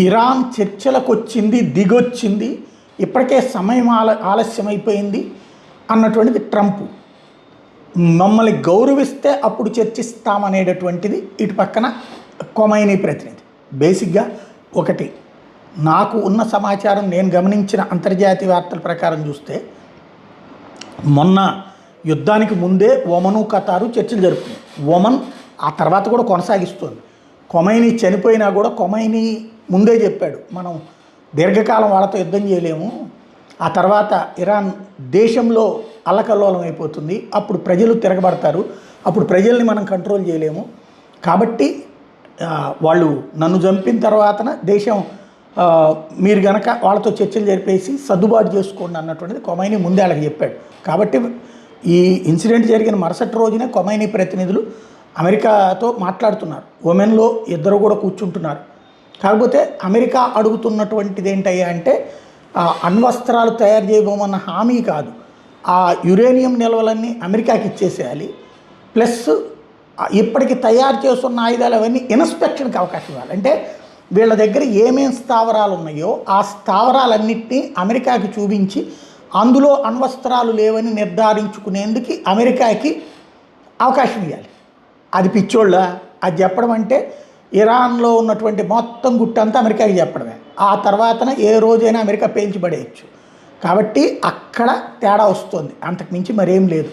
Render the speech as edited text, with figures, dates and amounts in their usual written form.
Iran చర్చలకు వచ్చింది, దిగొచ్చింది, ఇప్పటికే సమయం ఆలస్యమైపోయింది అన్నటువంటిది ట్రంప్. మమ్మల్ని గౌరవిస్తే అప్పుడు చర్చిస్తామనేటటువంటిది ఇటు పక్కన కొమైనీ ప్రతినిధి. బేసిక్గా ఒకటి, నాకు ఉన్న సమాచారం, నేను గమనించిన అంతర్జాతీయ వార్తల ప్రకారం చూస్తే మొన్న యుద్ధానికి ముందే ఒమను, ఖతారు చర్చలు జరుపుతుంది. ఒమన్ ఆ తర్వాత కూడా కొనసాగిస్తుంది. కొమైనీ చనిపోయినా కూడా కొమైనీ ముందే చెప్పాడు, మనం దీర్ఘకాలం వాళ్ళతో యుద్ధం చేయలేము, ఆ తర్వాత ఇరాన్ దేశంలో అల్లకల్లోలం అయిపోతుంది, అప్పుడు ప్రజలు తిరగబడతారు, అప్పుడు ప్రజల్ని మనం కంట్రోల్ చేయలేము, కాబట్టి వాళ్ళు నన్ను చంపిన తర్వాతన దేశం మీరు గనక వాళ్ళతో చర్చలు జరిపేసి సర్దుబాటు చేసుకోండి అన్నటువంటిది కొమైనీ ముందే వాళ్ళకి చెప్పాడు. కాబట్టి ఈ ఇన్సిడెంట్ జరిగిన మరుసటి రోజునే కొమైనీ ప్రతినిధులు అమెరికాతో మాట్లాడుతున్నారు. ఒమెన్లో ఇద్దరు కూడా కూర్చుంటున్నారు. కాకపోతే అమెరికా అడుగుతున్నటువంటిది ఏంటయ్యా అంటే అణ్వస్త్రాలు తయారు చేయబోమన్న హామీ కాదు, ఆ యురేనియం నిల్వలన్నీ అమెరికాకి ఇచ్చేసేయాలి, ప్లస్ ఇప్పటికి తయారు చేస్తున్న ఆయుధాలు అవన్నీ ఇన్స్పెక్షన్కి అవకాశం ఇవ్వాలి. అంటే వీళ్ళ దగ్గర ఏమేం స్థావరాలు ఉన్నాయో ఆ స్థావరాలన్నింటినీ అమెరికాకి చూపించి అందులో అణ్వస్త్రాలు లేవని నిర్ధారించుకునేందుకు అమెరికాకి అవకాశం ఇవ్వాలి. అది పిచ్చోళ్ళ అది చెప్పడం అంటే ఇరాన్లో ఉన్నటువంటి మొత్తం గుట్టంతా అమెరికాకి చెప్పడమే. ఆ తర్వాతన ఏ రోజైనా అమెరికా పేల్చిపడేయచ్చు. కాబట్టి అక్కడ తేడా వస్తుంది, అంతకుమించి మరేం లేదు.